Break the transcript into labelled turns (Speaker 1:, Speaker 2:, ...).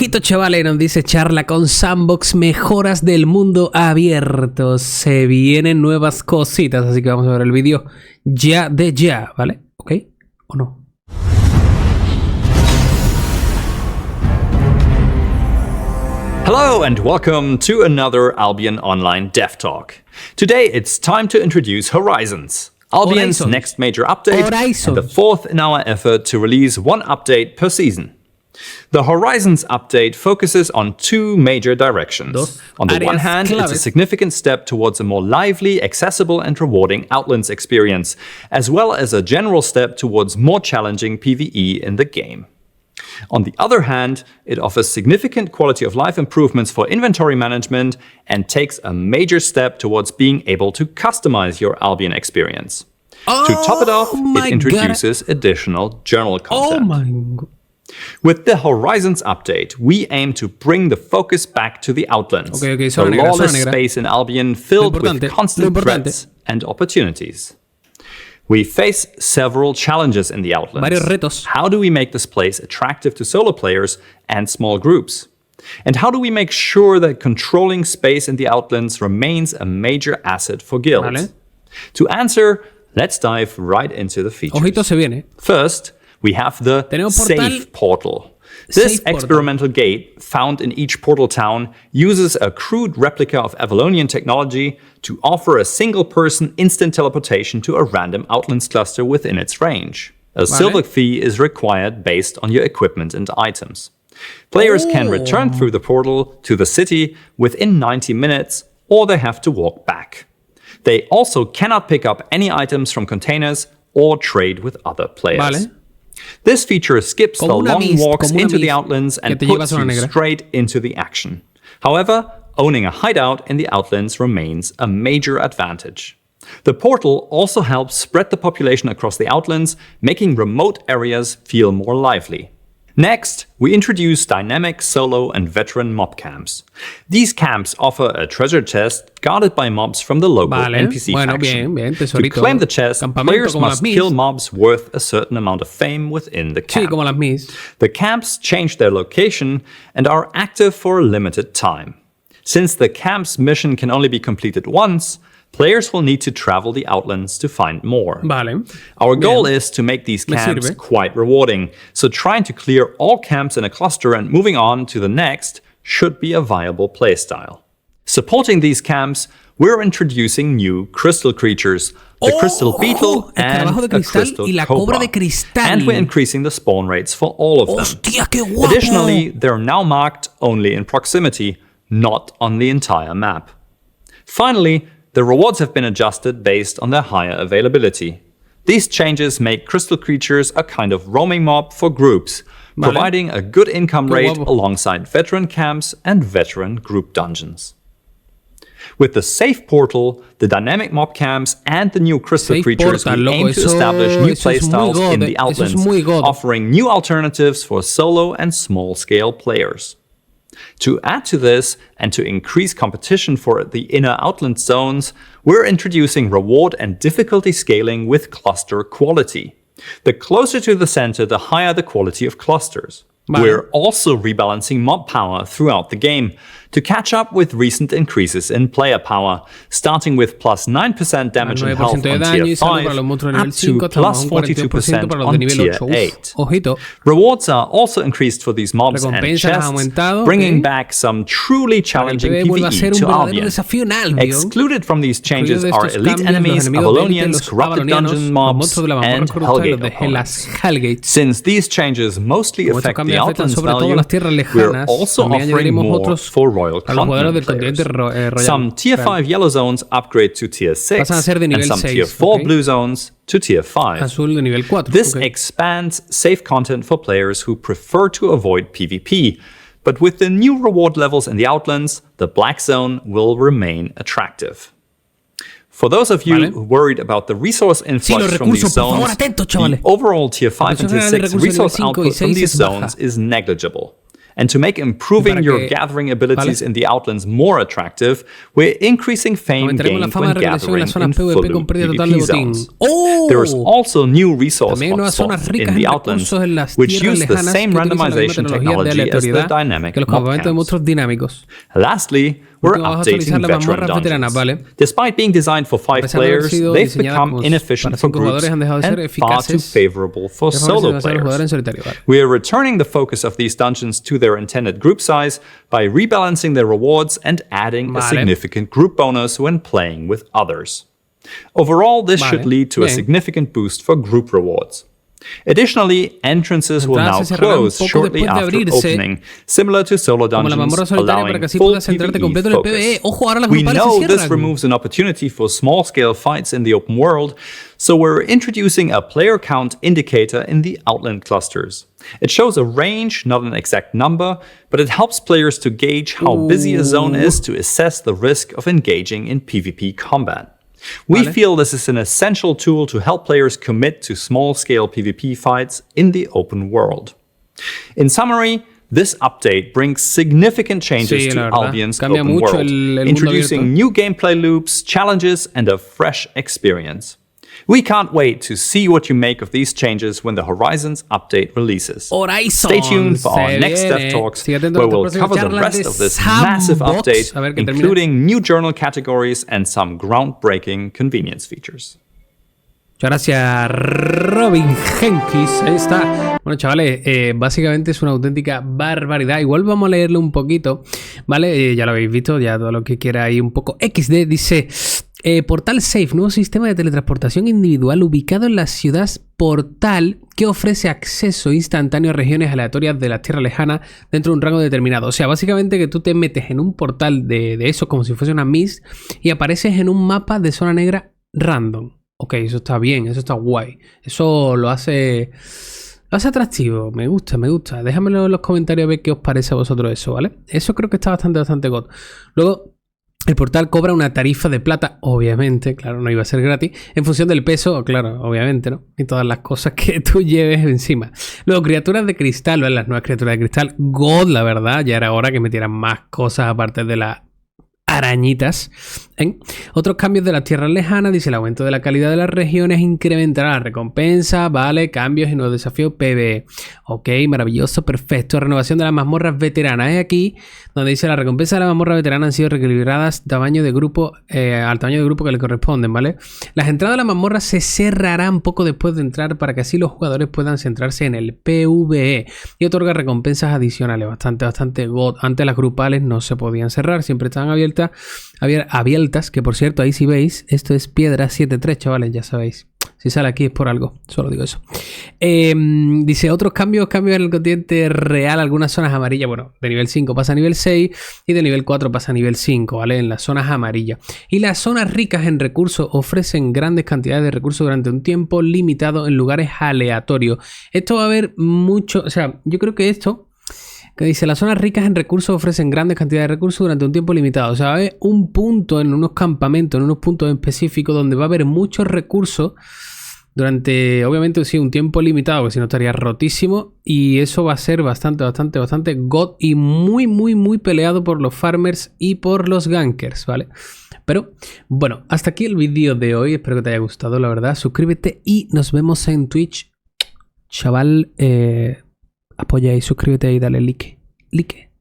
Speaker 1: Ojito chavales, nos dice charla con Sandbox, mejoras del mundo abierto. Se vienen nuevas cositas, así que vamos a ver el vídeo ya de ya, ¿vale? ¿Ok? ¿O no?
Speaker 2: Hello and welcome to another Albion Online Dev Talk. Today it's time to introduce Horizons, Albion's next major update and the fourth in our effort to release one update per season. The Horizons update focuses on two major directions. On the one hand, it's a significant step towards a more lively, accessible and rewarding Outlands experience, as well as a general step towards more challenging PvE in the game. On the other hand, it offers significant quality of life improvements for inventory management and takes a major step towards being able to customize your Albion experience. To top it off, it introduces additional journal content. With the Horizons update, we aim to bring the focus back to the Outlands, the lawless space in Albion filled with constant threats and opportunities. We face several challenges in the Outlands. How do we make this place attractive to solo players and small groups? And how do we make sure that controlling space in the Outlands remains a major asset for guilds? To answer, let's dive right into the features. First, we have the Safe Portal. This experimental gate, found in each portal town, uses a crude replica of Avalonian technology to offer a single-person instant teleportation to a random Outlands cluster within its range. A silver fee is required based on your equipment and items. Players can return through the portal to the city within 90 minutes, or they have to walk back. They also cannot pick up any items from containers or trade with other players. This feature skips the long walks into the Outlands and puts you straight into the action. However, owning a hideout in the Outlands remains a major advantage. The portal also helps spread the population across the Outlands, making remote areas feel more lively. Next, we introduce dynamic solo and veteran mob camps. These camps offer a treasure chest guarded by mobs from the local NPC faction. To claim the chest, players must kill mobs worth a certain amount of fame within the camp. The camps change their location and are active for a limited time. Since the camp's mission can only be completed once, players will need to travel the Outlands to find more. Our goal is to make these camps quite rewarding, so trying to clear all camps in a cluster and moving on to the next should be a viable playstyle. Supporting these camps, we're introducing new crystal creatures, the crystal beetle and a crystal cobra, and we're increasing the spawn rates for all of them. Additionally, they're now marked only in proximity, not on the entire map. Finally, the rewards have been adjusted based on their higher availability. These changes make crystal creatures a kind of roaming mob for groups, providing a good income rate alongside veteran camps and veteran group dungeons. With the Safe Portal, the dynamic mob camps, and the new crystal creatures, we aim to establish new playstyles in the Outlands, offering new alternatives for solo and small-scale players. To add to this, and to increase competition for the inner Outland zones, we're introducing reward and difficulty scaling with cluster quality. The closer to the center, the higher the quality of clusters. We're also rebalancing mob power throughout the game to catch up with recent increases in player power, starting with plus 9% damage and health on tier 5 up to plus 42% on tier 8. Rewards are also increased for these mobs and chests, bringing back some truly challenging PvE to Albion. Excluded from these changes are elite enemies, Avalonians, corrupted dungeon mobs, and Hellgate opponents. Since these changes mostly affect the Outlands value, we're also offering more for Royal Continent players. Some tier 5 yellow zones upgrade to tier 6, and some tier 4 blue zones to tier 5. This expands safe content for players who prefer to avoid PvP, but with the new reward levels in the Outlands, the black zone will remain attractive. For those of you worried about the resource influx from these zones, the overall tier 5 and tier 6 resource output from these zones is negligible. And to make improving your gathering abilities in the Outlands more attractive, we're increasing fame gained when gathering in full PvP zones. There's also new resource hotspots in the Outlands, which use the same randomization technology as the dynamic mob camps. Lastly, we're updating veteran dungeons. Despite being designed for 5 players, they've become inefficient for groups and far too favorable for solo players. We're returning the focus of these dungeons to their intended group size by rebalancing their rewards and adding a significant group bonus when playing with others. Overall, this should lead to a significant boost for group rewards. Additionally, entrances will now close shortly after opening, similar to solo dungeons, allowing full PvE focus. We know this removes an opportunity for small-scale fights in the open world, so we're introducing a player count indicator in the Outland clusters. It shows a range, not an exact number, but it helps players to gauge how busy a zone is to assess the risk of engaging in PvP combat. We feel this is an essential tool to help players commit to small-scale PvP fights in the open world. In summary, this update brings significant changes to Albion's open world, introducing new gameplay loops, challenges, and a fresh experience. We can't wait to see what you make of these changes when the Horizons update releases. Stay tuned for our next Dev Talks, where we'll cover the rest of this massive update, including new journal categories and some groundbreaking convenience features.
Speaker 1: Muchas gracias, Robin Jenkins. Ahí está. Bueno, chavales, básicamente es una auténtica barbaridad. Igual vamos a leerlo un poquito, ¿vale? Ya lo habéis visto, ya todo lo que quiera ahí un poco. XD dice... Portal Safe, nuevo sistema de teletransportación individual ubicado en la ciudad Portal que ofrece acceso instantáneo a regiones aleatorias de la Tierra Lejana dentro de un rango determinado. O sea, básicamente que tú te metes en un portal de eso como si fuese una Mist y apareces en un mapa de zona negra random. Ok, eso está bien, eso está guay. Eso lo hace atractivo, me gusta. Déjamelo en los comentarios a ver qué os parece a vosotros eso, ¿vale? Eso creo que está bastante god. Luego... el portal cobra una tarifa de plata, obviamente, claro, no iba a ser gratis, en función del peso, claro, obviamente, ¿no? Y todas las cosas que tú lleves encima. Luego, criaturas de cristal, ¿vale? Las nuevas criaturas de cristal, God, la verdad, ya era hora que metieran más cosas aparte de las arañitas. Otros cambios de las tierras lejanas, dice el aumento de la calidad de las regiones incrementará la recompensa, vale, cambios y nuevos desafíos PvE. Ok, maravilloso, perfecto. Renovación de las mazmorras veteranas. Es aquí donde dice la recompensa de las mazmorras veteranas han sido reequilibradas al tamaño de grupo que le corresponden, ¿vale? Las entradas a las mazmorras se cerrarán poco después de entrar para que así los jugadores puedan centrarse en el PvE y otorga recompensas adicionales. Bastante god. Antes las grupales no se podían cerrar, siempre estaban abiertas, que por cierto, ahí si veis, esto es piedra 7.3, chavales, ya sabéis. Si sale aquí es por algo, solo digo eso. Dice, otros cambios en el continente real, algunas zonas amarillas, bueno, de nivel 5 pasa a nivel 6 y de nivel 4 pasa a nivel 5, ¿vale? En las zonas amarillas. Y las zonas ricas en recursos ofrecen grandes cantidades de recursos durante un tiempo limitado en lugares aleatorios. Esto va a haber mucho, o sea, yo creo que esto... que dice, las zonas ricas en recursos ofrecen grandes cantidades de recursos durante un tiempo limitado. O sea, va a haber un punto en unos campamentos, en unos puntos específicos donde va a haber muchos recursos durante, obviamente, sí, un tiempo limitado, porque si no estaría rotísimo. Y eso va a ser bastante god y muy peleado por los farmers y por los gankers, ¿vale? Pero, bueno, hasta aquí el vídeo de hoy. Espero que te haya gustado, la verdad. Suscríbete y nos vemos en Twitch. Chaval, apoya y suscríbete y dale like.